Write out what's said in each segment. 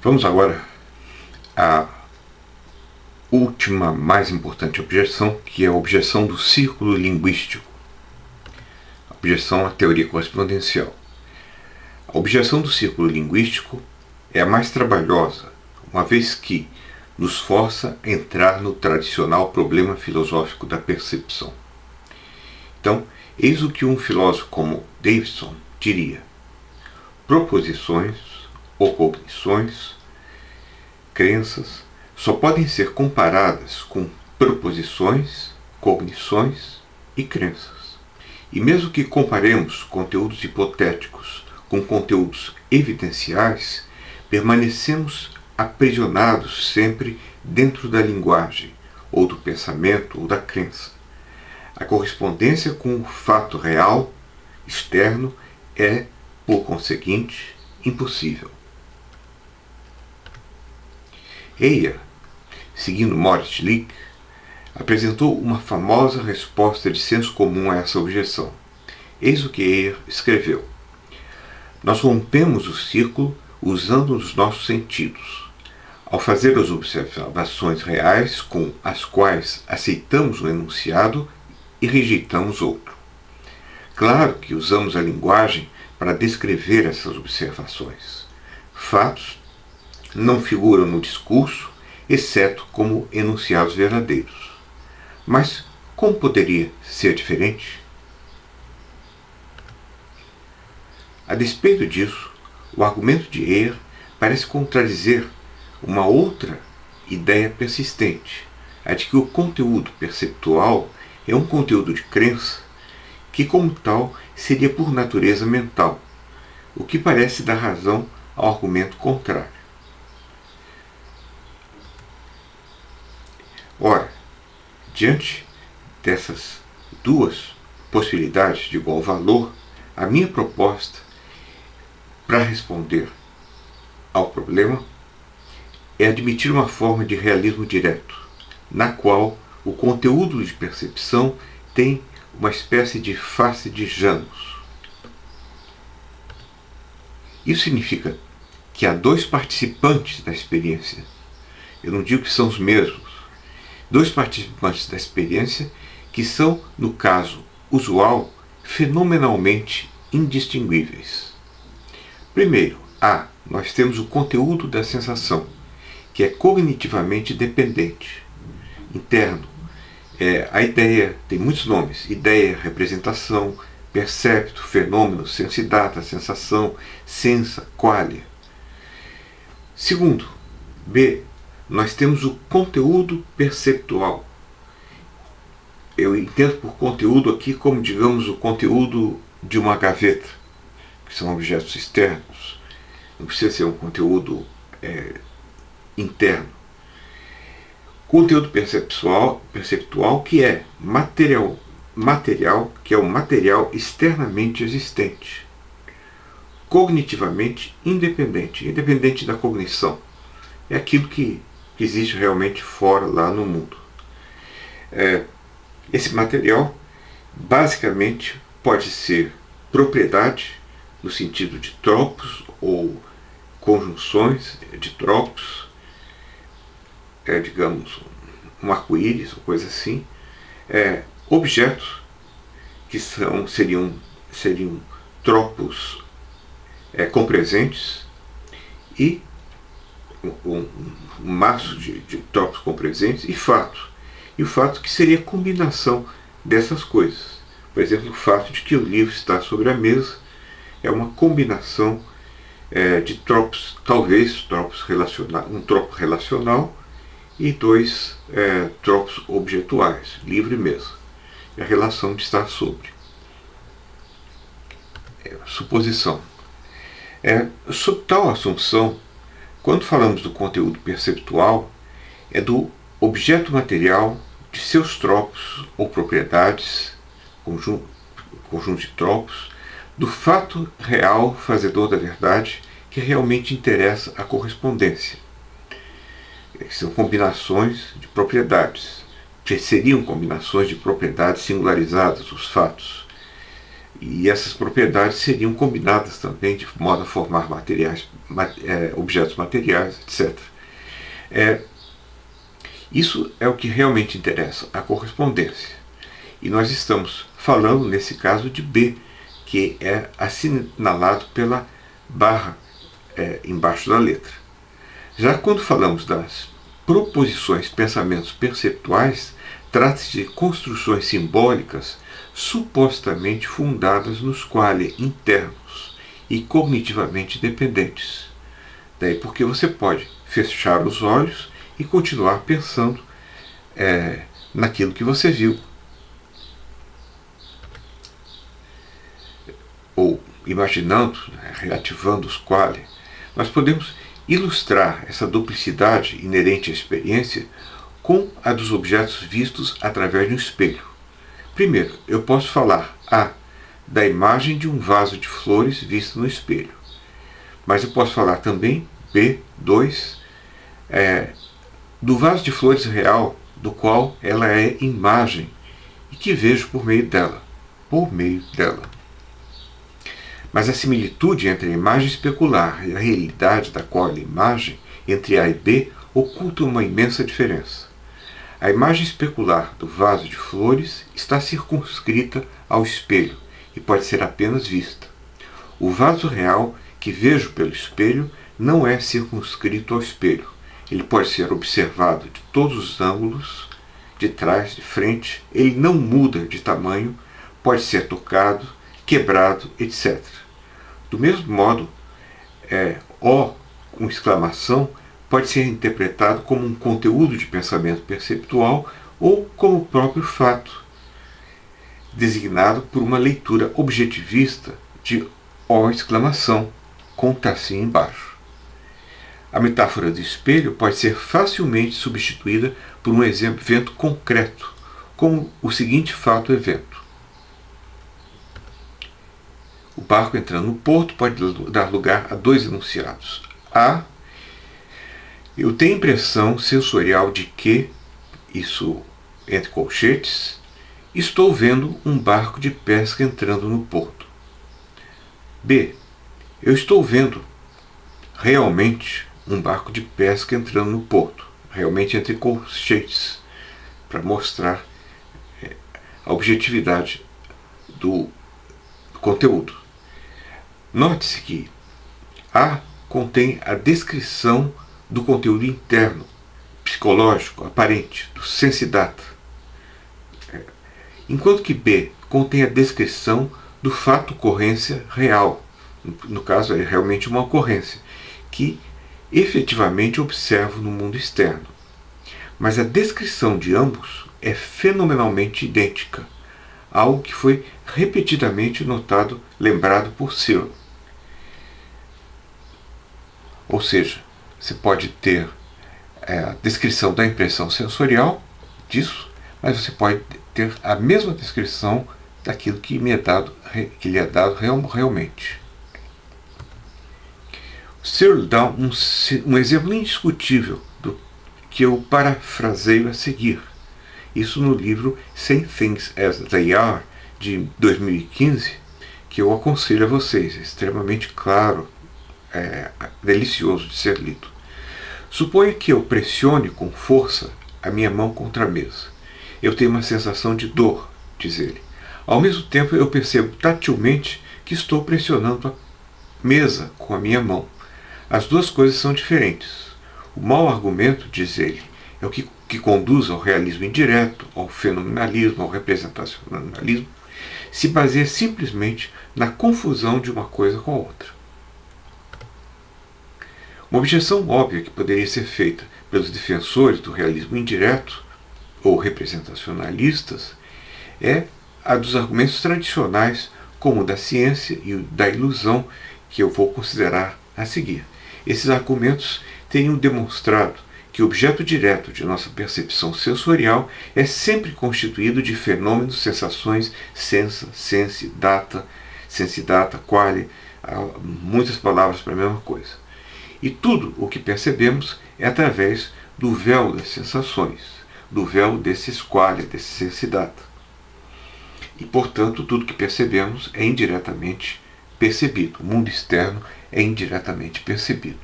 Vamos agora à última, mais importante objeção, que é a objeção do círculo linguístico. A objeção à teoria correspondencial. A objeção do círculo linguístico é a mais trabalhosa, uma vez que nos força a entrar no tradicional problema filosófico da percepção. Então, eis o que um filósofo como Davidson diria: proposições ou cognições, crenças, só podem ser comparadas com proposições, cognições e crenças. E mesmo que comparemos conteúdos hipotéticos com conteúdos evidenciais, permanecemos aprisionados sempre dentro da linguagem, ou do pensamento, ou da crença. A correspondência com o fato real, externo, é, por conseguinte, impossível. Heyer, seguindo Maurice Schlick, apresentou uma famosa resposta de senso comum a essa objeção. Eis o que Heyer escreveu: nós rompemos o círculo usando os nossos sentidos. Ao fazer as observações reais com as quais aceitamos um enunciado e rejeitamos outro. Claro que usamos a linguagem para descrever essas observações. Fatos não figuram no discurso, exceto como enunciados verdadeiros. Mas como poderia ser diferente? A despeito disso, o argumento de Heyer parece contradizer uma outra ideia persistente, a de que o conteúdo perceptual é um conteúdo de crença que, como tal, seria por natureza mental, o que parece dar razão ao argumento contrário. Ora, diante dessas duas possibilidades de igual valor, a minha proposta para responder ao problema é admitir uma forma de realismo direto, na qual o conteúdo de percepção tem uma espécie de face de Janus. Isso significa que há dois participantes da experiência. Eu não digo que são os mesmos. Dois participantes da experiência que são, no caso usual, fenomenalmente indistinguíveis. Primeiro, nós temos o conteúdo da sensação, que é cognitivamente dependente, interno. A ideia tem muitos nomes: ideia, representação, percepto, fenômeno, sensidata, sensação, sensa, qualia. Segundo, B, nós temos o conteúdo perceptual. Eu entendo por conteúdo aqui como, digamos, o conteúdo de uma gaveta, que são objetos externos. Não precisa ser um conteúdo interno. Conteúdo perceptual que é material, que é o material externamente existente. Cognitivamente independente da cognição. É aquilo que existe realmente fora, lá no mundo. Esse material, basicamente, pode ser propriedade, no sentido de tropos ou conjunções de tropos, digamos, um arco-íris, ou coisa assim, objetos que seriam tropos compresentes e um maço de tropos compresentes e fato. E o fato que seria a combinação dessas coisas. Por exemplo, o fato de que o livro está sobre a mesa é uma combinação de tropos, talvez um tropo relacional e dois tropos objetuais, livro e mesa. É a relação de estar sobre. Suposição. Sob tal assunção, quando falamos do conteúdo perceptual, é do objeto material, de seus tropos ou propriedades, conjunto de tropos, do fato real fazedor da verdade, que realmente interessa a correspondência. São combinações de propriedades. Seriam combinações de propriedades singularizadas, os fatos. E essas propriedades seriam combinadas também de modo a formar objetos materiais, etc. Isso é o que realmente interessa, a correspondência. E nós estamos falando, nesse caso, de B, que é assinalado pela barra embaixo da letra. Já quando falamos das proposições, pensamentos perceptuais, trata-se de construções simbólicas supostamente fundadas nos quali internos e cognitivamente dependentes. Daí porque você pode fechar os olhos e continuar pensando naquilo que você viu. Ou imaginando, reativando os quali. Nós podemos ilustrar essa duplicidade inerente à experiência com a dos objetos vistos através de um espelho. Primeiro, eu posso falar da imagem de um vaso de flores visto no espelho. Mas eu posso falar também, B2, do vaso de flores real, do qual ela é imagem e que vejo por meio dela. Mas a similitude entre a imagem especular e a realidade da qual é a imagem, entre A e B, oculta uma imensa diferença. A imagem especular do vaso de flores está circunscrita ao espelho e pode ser apenas vista. O vaso real, que vejo pelo espelho, não é circunscrito ao espelho. Ele pode ser observado de todos os ângulos, de trás, de frente, ele não muda de tamanho, pode ser tocado, quebrado, etc. Do mesmo modo, O com exclamação pode ser interpretado como um conteúdo de pensamento perceptual ou como o próprio fato, designado por uma leitura objetivista de O exclamação, com tracinho embaixo. A metáfora do espelho pode ser facilmente substituída por um evento concreto, como o seguinte fato-evento. O barco entrando no porto pode dar lugar a dois enunciados. A. Eu tenho impressão sensorial de que, isso entre colchetes, estou vendo um barco de pesca entrando no porto. B. Eu estou vendo realmente um barco de pesca entrando no porto, realmente entre colchetes, para mostrar a objetividade do conteúdo. Note-se que A contém a descrição do conteúdo interno, psicológico, aparente, do sensidata, enquanto que B contém a descrição do fato ocorrência real, no caso é realmente uma ocorrência, que efetivamente observo no mundo externo. Mas a descrição de ambos é fenomenalmente idêntica, algo que foi repetidamente notado, lembrado por Searle. Ou seja, você pode ter a descrição da impressão sensorial disso, mas você pode ter a mesma descrição daquilo que lhe é dado realmente. Searle dá um exemplo indiscutível do que eu parafraseio a seguir. Isso no livro Same Things as They Are, de 2015, que eu aconselho a vocês. É extremamente claro, delicioso de ser lido. Suponha que eu pressione com força a minha mão contra a mesa. Eu tenho uma sensação de dor, diz ele. Ao mesmo tempo, eu percebo tatilmente que estou pressionando a mesa com a minha mão. As duas coisas são diferentes. O mau argumento, diz ele, é o que conduz ao realismo indireto, ao fenomenalismo, ao representacionalismo, se baseia simplesmente na confusão de uma coisa com a outra. Uma objeção óbvia que poderia ser feita pelos defensores do realismo indireto ou representacionalistas é a dos argumentos tradicionais, como o da ciência e o da ilusão, que eu vou considerar a seguir. Esses argumentos teriam demonstrado que o objeto direto de nossa percepção sensorial é sempre constituído de fenômenos, sensações, sensa, sense, data, quale, muitas palavras para a mesma coisa. E tudo o que percebemos é através do véu das sensações, do véu desses quale, desse sense, data. E, portanto, tudo que percebemos é indiretamente percebido. O mundo externo é indiretamente percebido.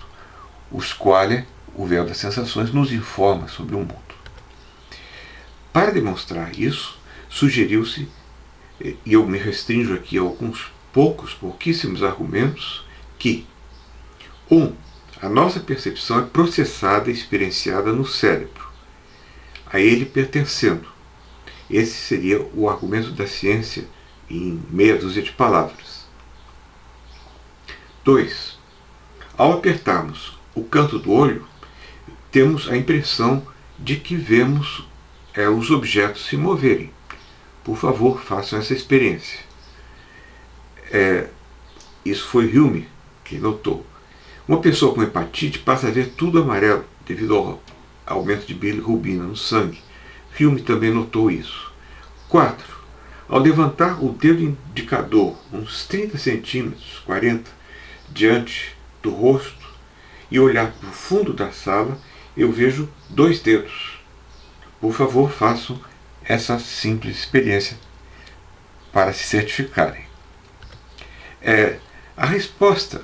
O squalia, o véu das sensações, nos informa sobre o mundo. Para demonstrar isso, sugeriu-se, e eu me restringo aqui a alguns pouquíssimos argumentos, que a nossa percepção é processada e experienciada no cérebro, a ele pertencendo. Esse seria o argumento da ciência em meia dúzia de palavras. 2. Ao apertarmos o canto do olho, temos a impressão de que vemos os objetos se moverem. Por favor, façam essa experiência. Isso foi Hume que notou. Uma pessoa com hepatite passa a ver tudo amarelo devido ao aumento de bilirrubina no sangue. Hume também notou isso. 4. Ao levantar o dedo indicador uns 30 centímetros, 40, diante do rosto e olhar para o fundo da sala, eu vejo 2 dedos. Por favor, façam essa simples experiência para se certificarem. A resposta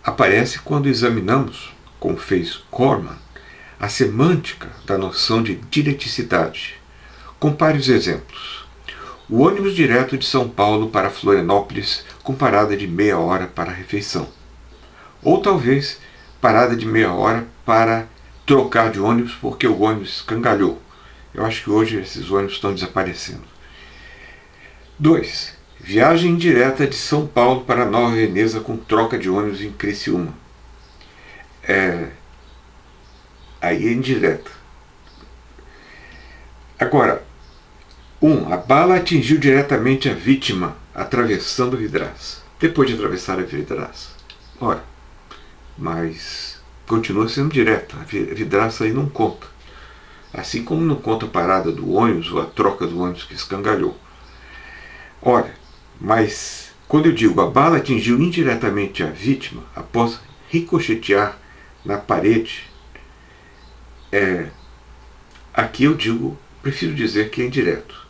aparece quando examinamos, como fez Corman, a semântica da noção de direticidade. Compare os exemplos. O ônibus direto de São Paulo para Florianópolis com parada de meia hora para a refeição. Ou talvez parada de meia hora para trocar de ônibus porque o ônibus escangalhou. Eu acho que hoje esses ônibus estão desaparecendo. 2. Viagem direta de São Paulo para Nova Veneza com troca de ônibus em Criciúma. Aí é indireta. Agora, a bala atingiu diretamente a vítima atravessando a vidraça. Depois de atravessar a vidraça. Ora, mas continua sendo direta. A vidraça aí não conta. Assim como não conta a parada do ônibus ou a troca do ônibus que escangalhou. Ora, mas quando eu digo a bala atingiu indiretamente a vítima após ricochetear na parede, aqui eu prefiro dizer que é indireto.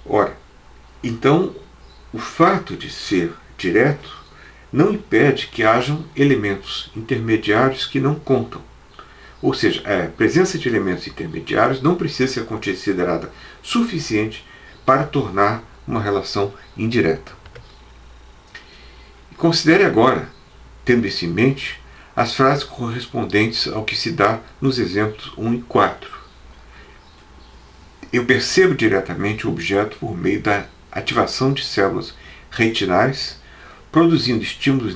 Ora, então o fato de ser direto não impede que hajam elementos intermediários que não contam. Ou seja, a presença de elementos intermediários não precisa ser considerada suficiente para tornar uma relação indireta. Considere agora, tendo isso em mente, as frases correspondentes ao que se dá nos exemplos 1 e 4. Eu percebo diretamente o objeto por meio da ativação de células retinais, produzindo estímulos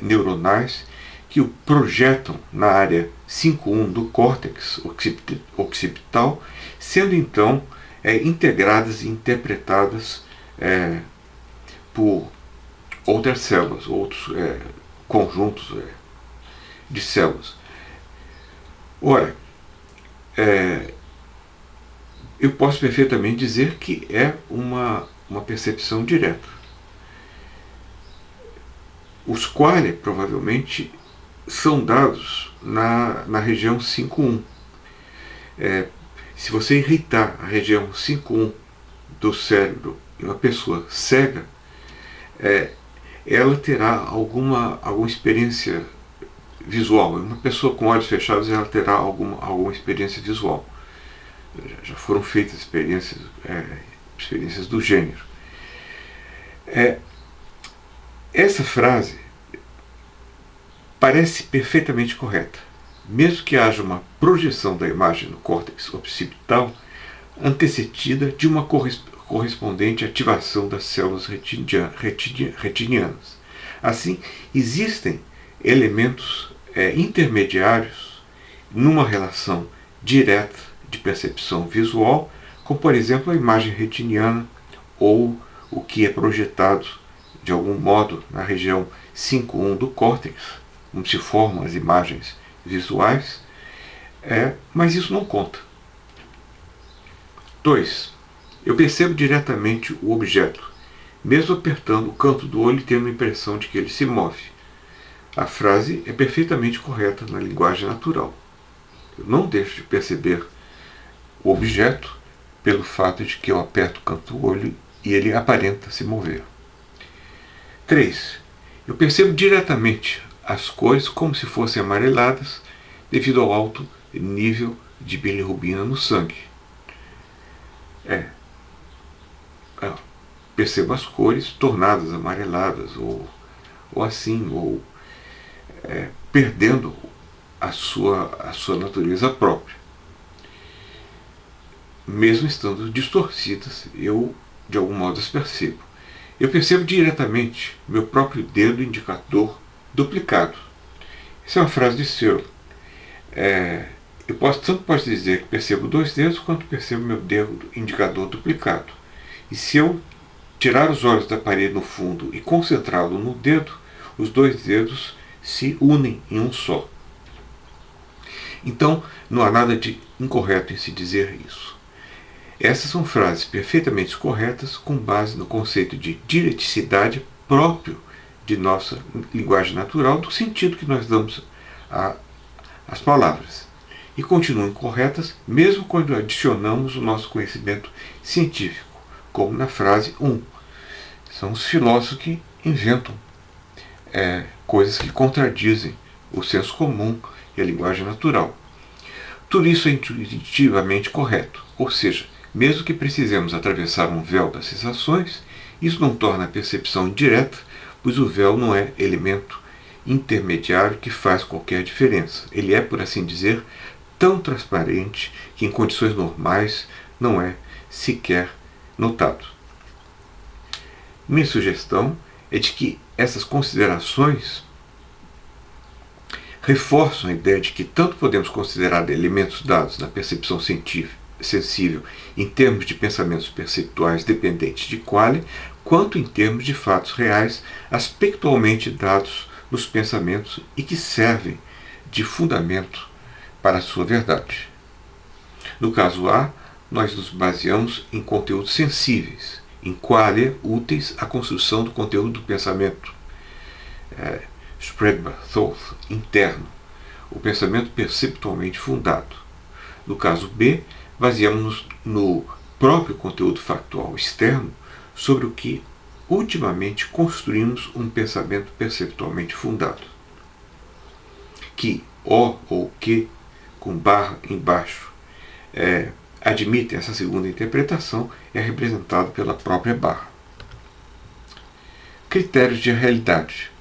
neuronais que o projetam na área 5.1 do córtex occipital, sendo então integradas e interpretadas por outras células, outros conjuntos de células. Ora, eu posso perfeitamente dizer que é uma percepção direta. Os qualia provavelmente são dados na região 5.1. Se você irritar a região 5.1 do cérebro em uma pessoa cega, ela terá alguma experiência visual. Uma pessoa com olhos fechados, ela terá alguma experiência visual. Já foram feitas experiências do gênero. Essa frase parece perfeitamente correta, mesmo que haja uma projeção da imagem no córtex occipital antecedida de uma correspondente ativação das células retinianas. Assim, existem elementos intermediários numa relação direta de percepção visual, como por exemplo a imagem retiniana ou o que é projetado de algum modo na região 5.1 do córtex, como se formam as imagens visuais, mas isso não conta. 2. Eu percebo diretamente o objeto, mesmo apertando o canto do olho e tendo a impressão de que ele se move. A frase é perfeitamente correta na linguagem natural. Eu não deixo de perceber o objeto, pelo fato de que eu aperto o canto do olho e ele aparenta se mover. 3. Eu percebo diretamente as cores como se fossem amareladas devido ao alto nível de bilirrubina no sangue. Percebo as cores tornadas amareladas ou assim, ou perdendo a sua natureza própria. Mesmo estando distorcidas, eu de algum modo as percebo. Eu percebo diretamente meu próprio dedo indicador duplicado. Essa é uma frase de Searle. Eu tanto posso dizer que percebo 2 dedos quanto percebo meu dedo indicador duplicado. E se eu tirar os olhos da parede no fundo e concentrá-lo no dedo, os 2 dedos se unem em um só. Então, não há nada de incorreto em se dizer isso. Essas são frases perfeitamente corretas com base no conceito de direticidade próprio de nossa linguagem natural, do sentido que nós damos às palavras. E continuam corretas mesmo quando adicionamos o nosso conhecimento científico, como na frase 1. São os filósofos que inventam coisas que contradizem o senso comum e a linguagem natural. Tudo isso é intuitivamente correto, ou seja, mesmo que precisemos atravessar um véu das sensações, isso não torna a percepção indireta, pois o véu não é elemento intermediário que faz qualquer diferença. Ele é, por assim dizer, tão transparente que em condições normais não é sequer notado. Minha sugestão é de que essas considerações reforçam a ideia de que tanto podemos considerar elementos dados na percepção sensível em termos de pensamentos perceptuais dependentes de qualia, quanto em termos de fatos reais aspectualmente dados nos pensamentos e que servem de fundamento para a sua verdade. No caso A, nós nos baseamos em conteúdos sensíveis, em qualia úteis à construção do conteúdo do pensamento. Spread thought interno, o pensamento perceptualmente fundado. No caso B, baseamos-nos no próprio conteúdo factual externo sobre o que ultimamente construímos um pensamento perceptualmente fundado. Que O ou que, com barra embaixo, admitem essa segunda interpretação, é representado pela própria barra. Critérios de realidade.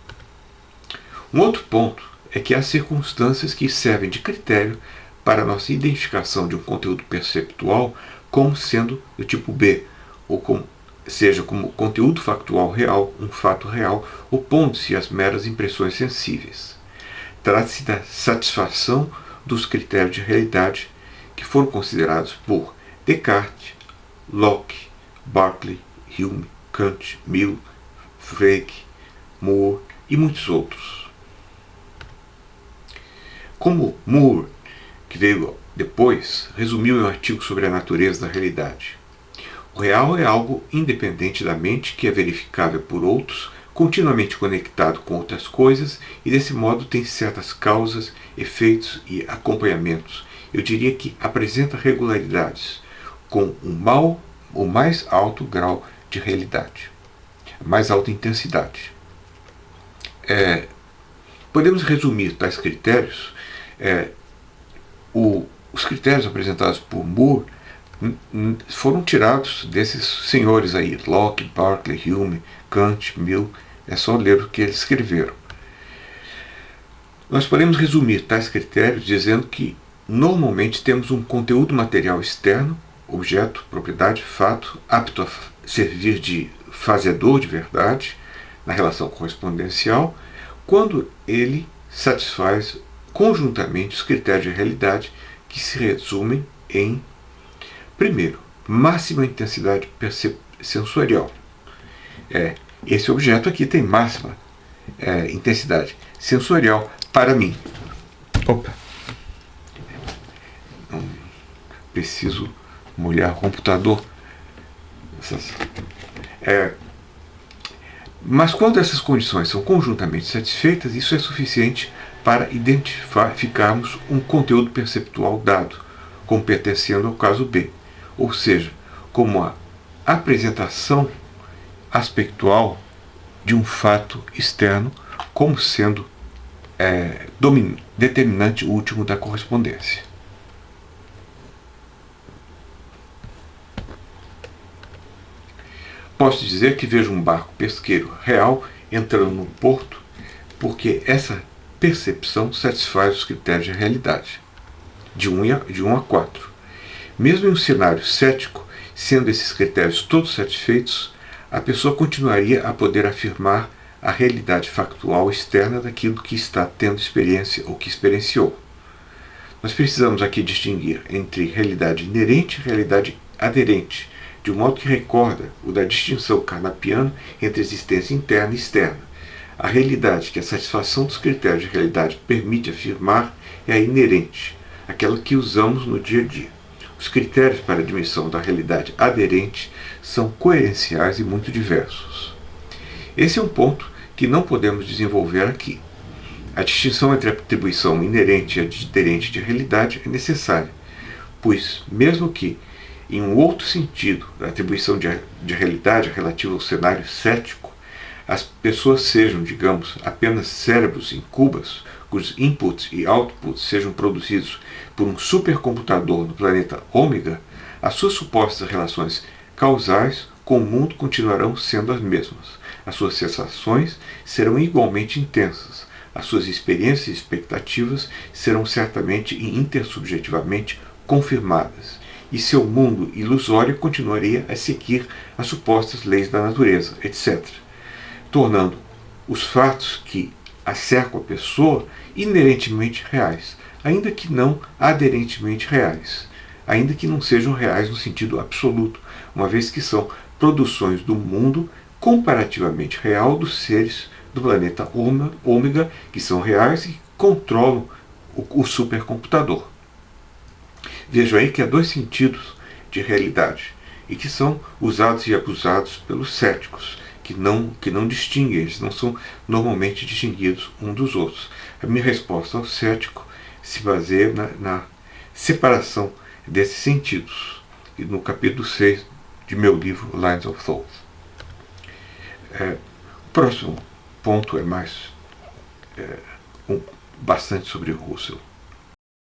Um outro ponto é que há circunstâncias que servem de critério para a nossa identificação de um conteúdo perceptual como sendo do tipo B, ou seja como conteúdo factual real, um fato real, opondo-se às meras impressões sensíveis. Trata-se da satisfação dos critérios de realidade que foram considerados por Descartes, Locke, Berkeley, Hume, Kant, Mill, Frege, Moore e muitos outros. Como Moore, que veio depois, resumiu em um artigo sobre a natureza da realidade. O real é algo independente da mente que é verificável por outros, continuamente conectado com outras coisas e desse modo tem certas causas, efeitos e acompanhamentos. Eu diria que apresenta regularidades com o mais alto grau de realidade, a mais alta intensidade. Podemos resumir tais critérios. Os critérios apresentados por Moore foram tirados desses senhores aí, Locke, Berkeley, Hume, Kant, Mill. É só ler o que eles escreveram. Nós podemos resumir tais critérios dizendo que normalmente temos um conteúdo material externo, objeto, propriedade, fato, apto a servir de fazedor de verdade na relação correspondencial, quando ele satisfaz conjuntamente os critérios de realidade que se resumem em, primeiro, máxima intensidade sensorial. Esse objeto aqui tem máxima intensidade sensorial para mim. Opa! Não preciso molhar o computador. Mas quando essas condições são conjuntamente satisfeitas, isso é suficiente para identificarmos um conteúdo perceptual dado, como pertencendo ao caso B. ou seja, como a apresentação aspectual de um fato externo como sendo determinante último da correspondência. Posso dizer que vejo um barco pesqueiro real entrando no porto porque essa percepção satisfaz os critérios de realidade, de 1 a 4. Mesmo em um cenário cético, sendo esses critérios todos satisfeitos, a pessoa continuaria a poder afirmar a realidade factual externa daquilo que está tendo experiência ou que experienciou. Nós precisamos aqui distinguir entre realidade inerente e realidade aderente, de um modo que recorda o da distinção carnapiana entre existência interna e externa. A realidade que a satisfação dos critérios de realidade permite afirmar é a inerente, aquela que usamos no dia a dia. Os critérios para a admissão da realidade aderente são coerenciais e muito diversos. Esse é um ponto que não podemos desenvolver aqui. A distinção entre a atribuição inerente e aderente de realidade é necessária, pois, mesmo que, em um outro sentido, a atribuição de realidade relativa ao cenário cético, as pessoas sejam, digamos, apenas cérebros em cubas, cujos inputs e outputs sejam produzidos por um supercomputador no planeta Ômega, as suas supostas relações causais com o mundo continuarão sendo as mesmas. As suas sensações serão igualmente intensas. As suas experiências e expectativas serão certamente e intersubjetivamente confirmadas. E seu mundo ilusório continuaria a seguir as supostas leis da natureza, etc., tornando os fatos que a cercam a pessoa inerentemente reais, ainda que não aderentemente reais, ainda que não sejam reais no sentido absoluto, uma vez que são produções do mundo comparativamente real dos seres do planeta Ômega, que são reais e controlam o supercomputador. Vejam aí que há dois sentidos de realidade e que são usados e abusados pelos céticos, que não distinguem, eles não são normalmente distinguidos uns dos outros. A minha resposta ao cético se baseia na separação desses sentidos, e no capítulo 6 de meu livro Lines of Thought. O próximo ponto é bastante sobre Russell.